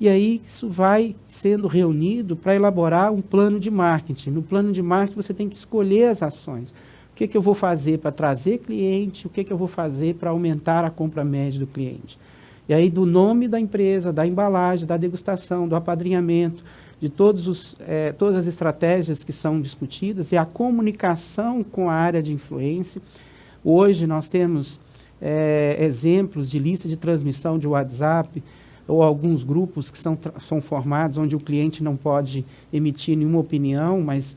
E aí isso vai sendo reunido para elaborar um plano de marketing. No plano de marketing você tem que escolher as ações. O que eu vou fazer para trazer cliente, o que eu vou fazer para aumentar a compra média do cliente. E aí do nome da empresa, da embalagem, da degustação, do apadrinhamento, de todas as estratégias que são discutidas e a comunicação com a área de influência. Hoje nós temos exemplos de lista de transmissão de WhatsApp ou alguns grupos que são formados onde o cliente não pode emitir nenhuma opinião, mas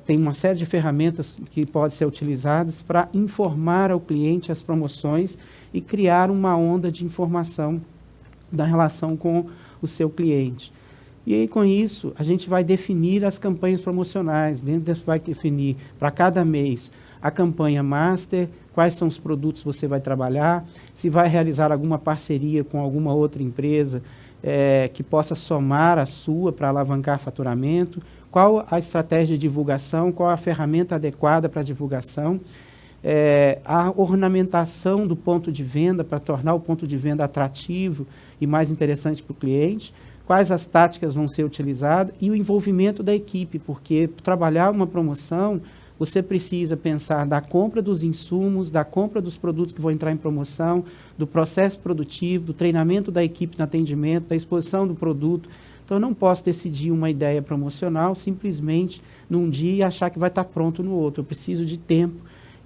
tem uma série de ferramentas que podem ser utilizadas para informar ao cliente as promoções e criar uma onda de informação da relação com o seu cliente. E aí, com isso, a gente vai definir as campanhas promocionais. Dentro disso, vai definir para cada mês a campanha master, quais são os produtos que você vai trabalhar, se vai realizar alguma parceria com alguma outra empresa que possa somar a sua para alavancar faturamento, qual a estratégia de divulgação, qual a ferramenta adequada para a divulgação, a ornamentação do ponto de venda para tornar o ponto de venda atrativo e mais interessante para o cliente, quais as táticas vão ser utilizadas e o envolvimento da equipe, porque trabalhar uma promoção, você precisa pensar da compra dos insumos, da compra dos produtos que vão entrar em promoção, do processo produtivo, do treinamento da equipe no atendimento, da exposição do produto. Então, eu não posso decidir uma ideia promocional simplesmente num dia e achar que vai estar pronto no outro. Eu preciso de tempo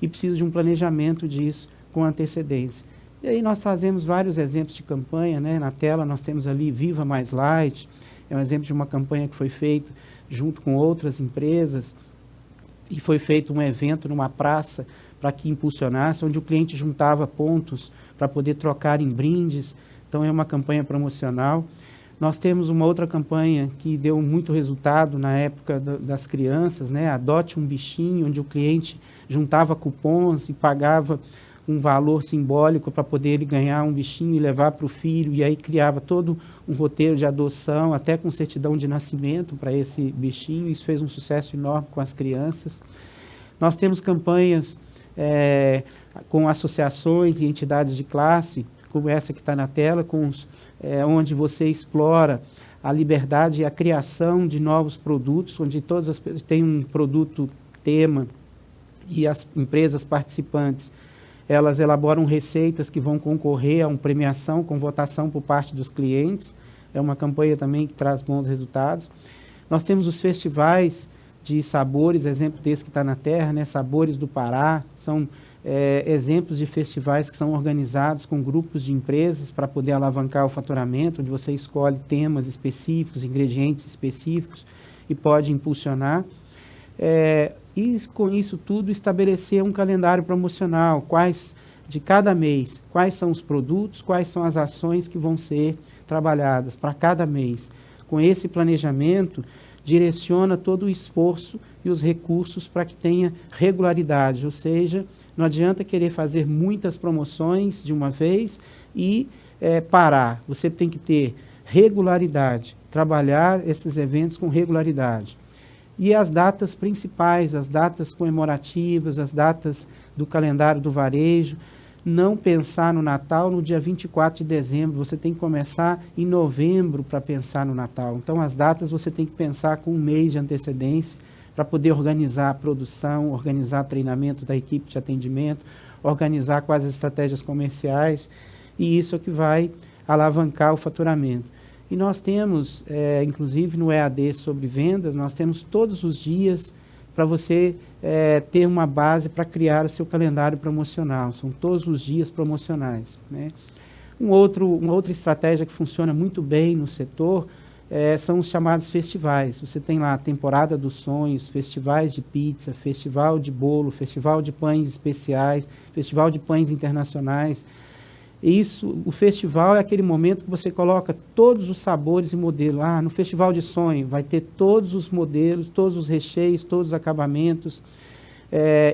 e preciso de um planejamento disso com antecedência. E aí nós trazemos vários exemplos de campanha, né? Na tela nós temos ali Viva Mais Light, é um exemplo de uma campanha que foi feita junto com outras empresas e foi feito um evento numa praça para que impulsionasse, onde o cliente juntava pontos para poder trocar em brindes. Então é uma campanha promocional. Nós temos uma outra campanha que deu muito resultado na época das crianças, né? Adote um bichinho, onde o cliente juntava cupons e pagava um valor simbólico para poder ele ganhar um bichinho e levar para o filho, e aí criava todo um roteiro de adoção, até com certidão de nascimento para esse bichinho. Isso fez um sucesso enorme com as crianças. Nós temos campanhas com associações e entidades de classe, como essa que está na tela, onde você explora a liberdade e a criação de novos produtos, onde todas as pessoas têm um produto tema e as empresas participantes elas elaboram receitas que vão concorrer a uma premiação com votação por parte dos clientes. É uma campanha também que traz bons resultados. Nós temos os festivais de sabores, exemplo desse que está na terra, né? Sabores do Pará, são exemplos de festivais que são organizados com grupos de empresas para poder alavancar o faturamento, onde você escolhe temas específicos, ingredientes específicos e pode impulsionar. E com isso tudo estabelecer um calendário promocional, de cada mês, quais são os produtos, quais são as ações que vão ser trabalhadas para cada mês. Com esse planejamento, direciona todo o esforço e os recursos para que tenha regularidade, ou seja, não adianta querer fazer muitas promoções de uma vez e parar. Você tem que ter regularidade, trabalhar esses eventos com regularidade. E as datas principais, as datas comemorativas, as datas do calendário do varejo, não pensar no Natal no dia 24 de dezembro, você tem que começar em novembro para pensar no Natal. Então, as datas você tem que pensar com um mês de antecedência para poder organizar a produção, organizar treinamento da equipe de atendimento, organizar quais as estratégias comerciais, e isso é que vai alavancar o faturamento. E nós temos, inclusive no EAD sobre vendas, nós temos todos os dias para você ter uma base para criar o seu calendário promocional. São todos os dias promocionais, né? Uma outra estratégia que funciona muito bem no setor são os chamados festivais. Você tem lá a temporada dos sonhos, festivais de pizza, festival de bolo, festival de pães especiais, festival de pães internacionais. O festival é aquele momento que você coloca todos os sabores e modelos. No festival de sonho vai ter todos os modelos, todos os recheios, todos os acabamentos.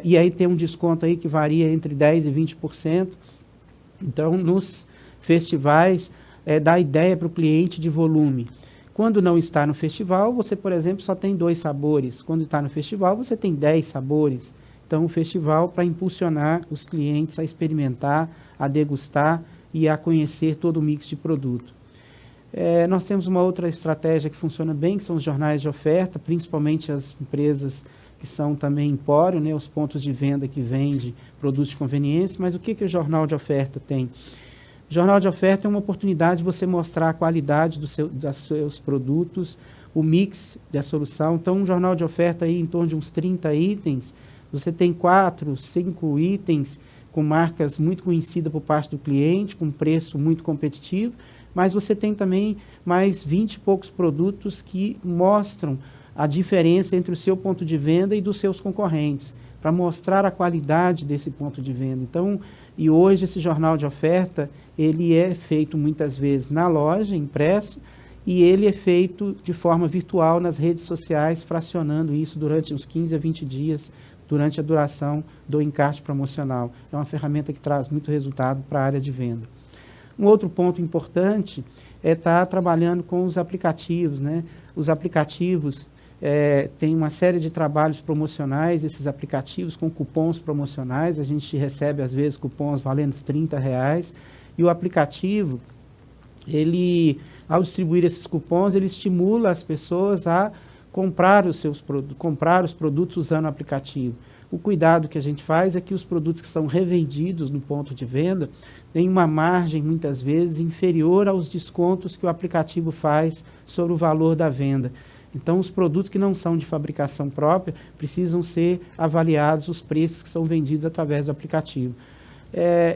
E aí tem um desconto aí que varia entre 10% e 20%. Então, nos festivais, dá ideia para o cliente de volume. Quando não está no festival, você, por exemplo, só tem 2 sabores. Quando está no festival, você tem 10 sabores. Então, o festival para impulsionar os clientes a experimentar, a degustar e a conhecer todo o mix de produto. Nós temos uma outra estratégia que funciona bem, que são os jornais de oferta, principalmente as empresas que são também empório, né, os pontos de venda que vendem produtos de conveniência. Mas o que o jornal de oferta tem? O jornal de oferta é uma oportunidade de você mostrar a qualidade dos seus produtos, o mix da solução. Então, um jornal de oferta aí em torno de uns 30 itens, você tem 4, 5 itens com marcas muito conhecidas por parte do cliente, com preço muito competitivo, mas você tem também mais 20 e poucos produtos que mostram a diferença entre o seu ponto de venda e dos seus concorrentes, para mostrar a qualidade desse ponto de venda. Então, e hoje esse jornal de oferta, ele é feito muitas vezes na loja, impresso, e ele é feito de forma virtual nas redes sociais, fracionando isso durante uns 15 a 20 dias, durante a duração do encarte promocional. É uma ferramenta que traz muito resultado para a área de venda. Um outro ponto importante é estar trabalhando com os aplicativos, né? Os aplicativos têm uma série de trabalhos promocionais, esses aplicativos com cupons promocionais, a gente recebe às vezes cupons valendo R$30, e o aplicativo, ele, ao distribuir esses cupons, ele estimula as pessoas a comprar os produtos usando o aplicativo. O cuidado que a gente faz é que os produtos que são revendidos no ponto de venda têm uma margem, muitas vezes, inferior aos descontos que o aplicativo faz sobre o valor da venda. Então, os produtos que não são de fabricação própria precisam ser avaliados os preços que são vendidos através do aplicativo.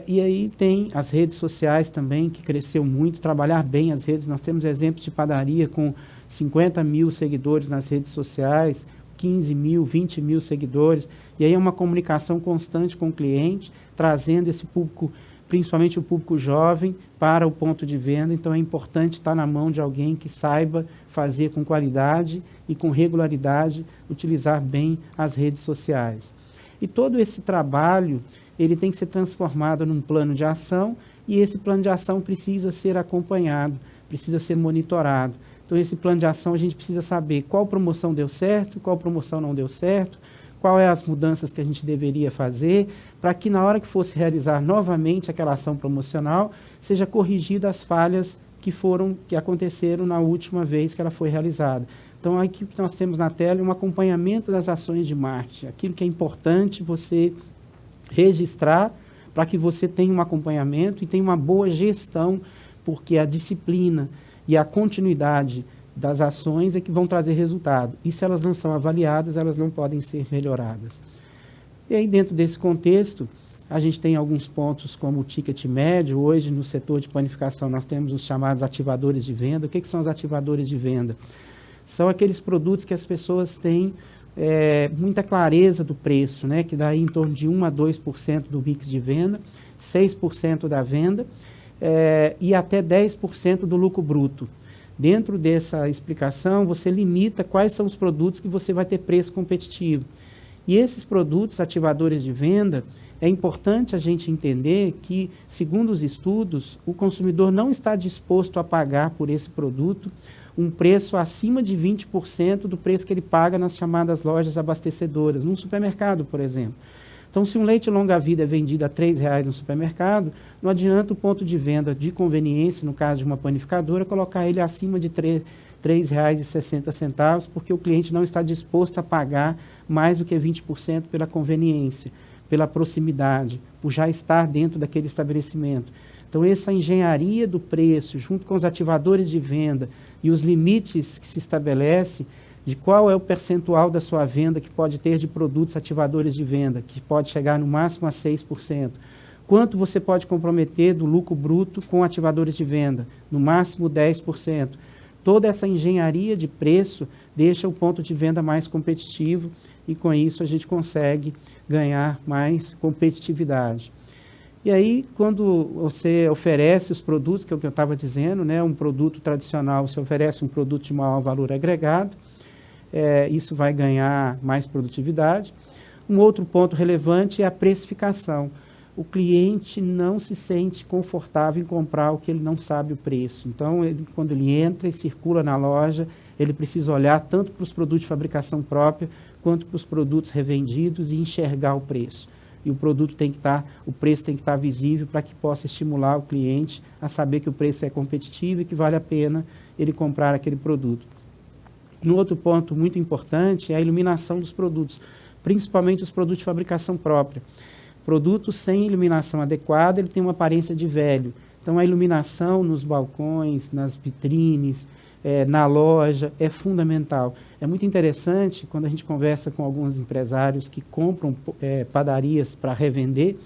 E aí tem as redes sociais também, que cresceu muito, trabalhar bem as redes. Nós temos exemplos de padaria com 50 mil seguidores nas redes sociais, 15 mil, 20 mil seguidores, e aí é uma comunicação constante com o cliente, trazendo esse público, principalmente o público jovem, para o ponto de venda. Então é importante estar na mão de alguém que saiba fazer com qualidade e com regularidade, utilizar bem as redes sociais. E todo esse trabalho, ele tem que ser transformado num plano de ação, e esse plano de ação precisa ser acompanhado, precisa ser monitorado. Então, esse plano de ação, a gente precisa saber qual promoção deu certo, qual promoção não deu certo, quais as mudanças que a gente deveria fazer, para que na hora que fosse realizar novamente aquela ação promocional, seja corrigida as falhas que aconteceram na última vez que ela foi realizada. Então, aqui que nós temos na tela é um acompanhamento das ações de marketing, aquilo que é importante você registrar para que você tenha um acompanhamento e tenha uma boa gestão, porque a disciplina e a continuidade das ações é que vão trazer resultado. E se elas não são avaliadas, elas não podem ser melhoradas. E aí, dentro desse contexto, a gente tem alguns pontos como o ticket médio. Hoje, no setor de panificação, nós temos os chamados ativadores de venda. O que são os ativadores de venda? São aqueles produtos que as pessoas têm muita clareza do preço, né? Que dá em torno de 1 a 2% do mix de venda, 6% da venda, e até 10% do lucro bruto. Dentro dessa explicação, você limita quais são os produtos que você vai ter preço competitivo. E esses produtos ativadores de venda, é importante a gente entender que, segundo os estudos, o consumidor não está disposto a pagar por esse produto um preço acima de 20% do preço que ele paga nas chamadas lojas abastecedoras, num supermercado, por exemplo. Então, se um leite longa-vida é vendido a R$3 no supermercado, não adianta o ponto de venda de conveniência, no caso de uma panificadora, colocar ele acima de R$3,60, porque o cliente não está disposto a pagar mais do que 20% pela conveniência, pela proximidade, por já estar dentro daquele estabelecimento. Então, essa engenharia do preço, junto com os ativadores de venda e os limites que se estabelece, de qual é o percentual da sua venda que pode ter de produtos ativadores de venda, que pode chegar no máximo a 6%. Quanto você pode comprometer do lucro bruto com ativadores de venda? No máximo 10%. Toda essa engenharia de preço deixa o ponto de venda mais competitivo e, com isso, a gente consegue ganhar mais competitividade. E aí, quando você oferece os produtos, que é o que eu estava dizendo, né, um produto tradicional, você oferece um produto de maior valor agregado, isso vai ganhar mais produtividade. Um outro ponto relevante é a precificação. O cliente não se sente confortável em comprar o que ele não sabe o preço. Então, quando ele entra e circula na loja, ele precisa olhar tanto para os produtos de fabricação própria, quanto para os produtos revendidos e enxergar o preço. e o produto tem que estar, o preço tem que estar visível para que possa estimular o cliente a saber que o preço é competitivo e que vale a pena ele comprar aquele produto. Um outro ponto muito importante é a iluminação dos produtos, principalmente os produtos de fabricação própria. Produto sem iluminação adequada, ele tem uma aparência de velho. Então, a iluminação nos balcões, nas vitrines, na loja, é fundamental. É muito interessante quando a gente conversa com alguns empresários que compram padarias para revender.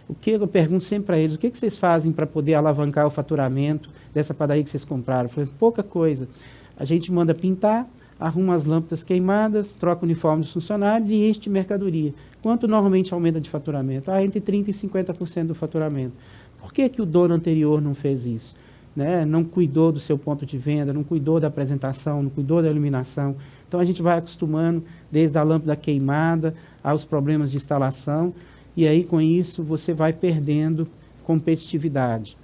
O que eu pergunto sempre para eles, o que vocês fazem para poder alavancar o faturamento dessa padaria que vocês compraram? Eu falei, pouca coisa. A gente manda pintar, arruma as lâmpadas queimadas, troca o uniforme dos funcionários e enche de mercadoria. Quanto normalmente aumenta de faturamento? Entre 30% e 50% do faturamento. Por que o dono anterior não fez isso? Né? Não cuidou do seu ponto de venda, não cuidou da apresentação, não cuidou da iluminação. Então a gente vai acostumando desde a lâmpada queimada aos problemas de instalação e aí com isso você vai perdendo competitividade.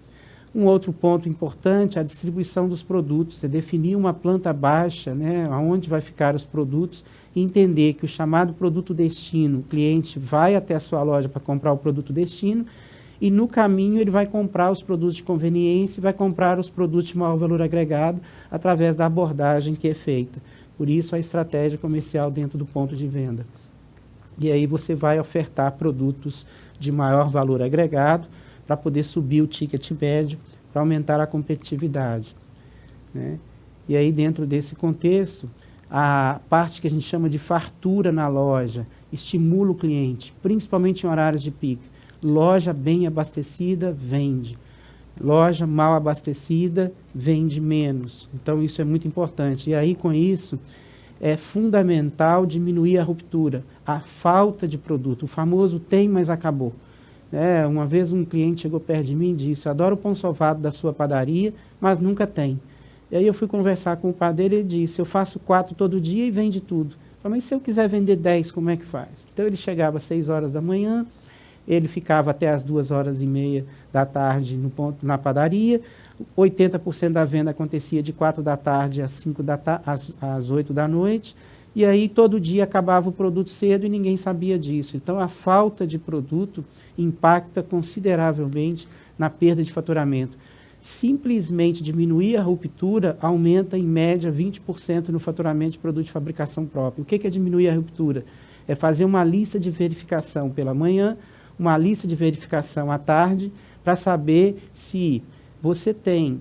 Um outro ponto importante é a distribuição dos produtos, é definir uma planta baixa, né, aonde vai ficar os produtos, e entender que o chamado produto destino, o cliente vai até a sua loja para comprar o produto destino, e no caminho ele vai comprar os produtos de conveniência, vai comprar os produtos de maior valor agregado através da abordagem que é feita. Por isso a estratégia comercial dentro do ponto de venda. E aí você vai ofertar produtos de maior valor agregado, para poder subir o ticket médio, para aumentar a competitividade. Né? E aí, dentro desse contexto, a parte que a gente chama de fartura na loja estimula o cliente, principalmente em horários de pico. Loja bem abastecida, vende. Loja mal abastecida, vende menos. Então, isso é muito importante. E aí, com isso, é fundamental diminuir a ruptura, a falta de produto. O famoso tem, mas acabou. Uma vez um cliente chegou perto de mim e disse, adoro o pão sovado da sua padaria, mas nunca tem. E aí eu fui conversar com o padeiro e ele disse, eu faço 4 todo dia e vende tudo. Eu falei, mas se eu quiser vender 10, como é que faz? Então ele chegava às 6 horas da manhã, ele ficava até às 2h30 da tarde na padaria, 80% da venda acontecia de 4 da tarde às 8 da noite, e aí todo dia acabava o produto cedo e ninguém sabia disso. Então a falta de produto impacta consideravelmente na perda de faturamento. Simplesmente diminuir a ruptura aumenta em média 20% no faturamento de produto de fabricação própria. O que é diminuir a ruptura? É fazer uma lista de verificação pela manhã, uma lista de verificação à tarde, para saber se você tem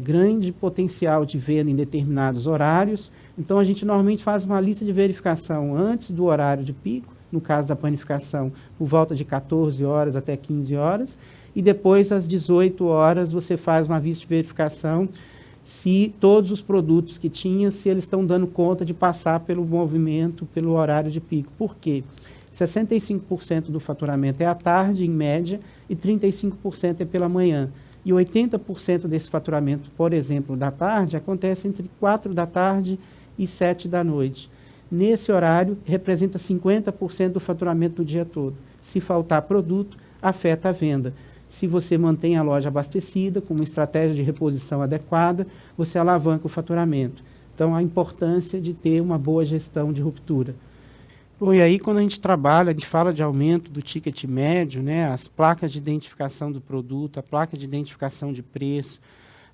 grande potencial de venda em determinados horários. Então, a gente normalmente faz uma lista de verificação antes do horário de pico, no caso da panificação, por volta de 14 horas até 15 horas, e depois, às 18 horas, você faz uma lista de verificação se todos os produtos que tinha, se eles estão dando conta de passar pelo movimento, pelo horário de pico. Por quê? 65% do faturamento é à tarde, em média, e 35% é pela manhã. E 80% desse faturamento, por exemplo, da tarde, acontece entre 4 da tarde e 7 da noite. Nesse horário, representa 50% do faturamento do dia todo. Se faltar produto, afeta a venda. Se você mantém a loja abastecida, com uma estratégia de reposição adequada, você alavanca o faturamento. Então, a importância de ter uma boa gestão de ruptura. Bom, e aí, quando a gente trabalha, a gente fala de aumento do ticket médio, né, as placas de identificação do produto, a placa de identificação de preço,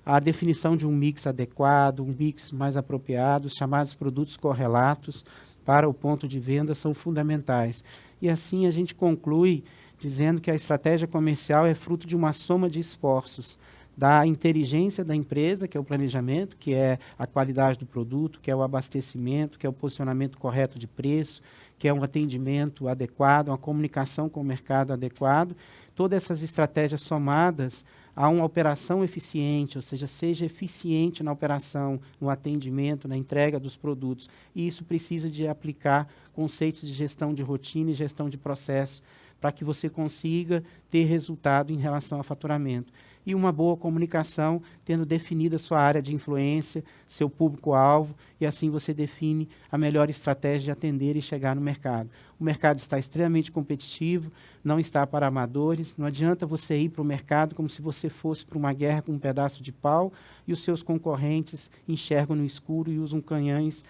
a definição de um mix adequado, um mix mais apropriado, os chamados produtos correlatos para o ponto de venda são fundamentais. E assim a gente conclui dizendo que a estratégia comercial é fruto de uma soma de esforços, da inteligência da empresa, que é o planejamento, que é a qualidade do produto, que é o abastecimento, que é o posicionamento correto de preço, que é um atendimento adequado, uma comunicação com o mercado adequado. Todas essas estratégias somadas a uma operação eficiente, ou seja eficiente na operação, no atendimento, na entrega dos produtos. E isso precisa de aplicar conceitos de gestão de rotina e gestão de processo, para que você consiga ter resultado em relação ao faturamento. E uma boa comunicação, tendo definida sua área de influência, seu público-alvo, e assim você define a melhor estratégia de atender e chegar no mercado. O mercado está extremamente competitivo, não está para amadores, não adianta você ir para o mercado como se você fosse para uma guerra com um pedaço de pau, e os seus concorrentes enxergam no escuro e usam canhões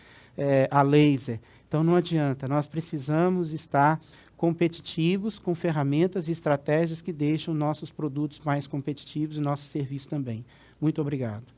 a laser. Então, não adianta, nós precisamos estar competitivos com ferramentas e estratégias que deixam nossos produtos mais competitivos e nosso serviço também. Muito obrigado.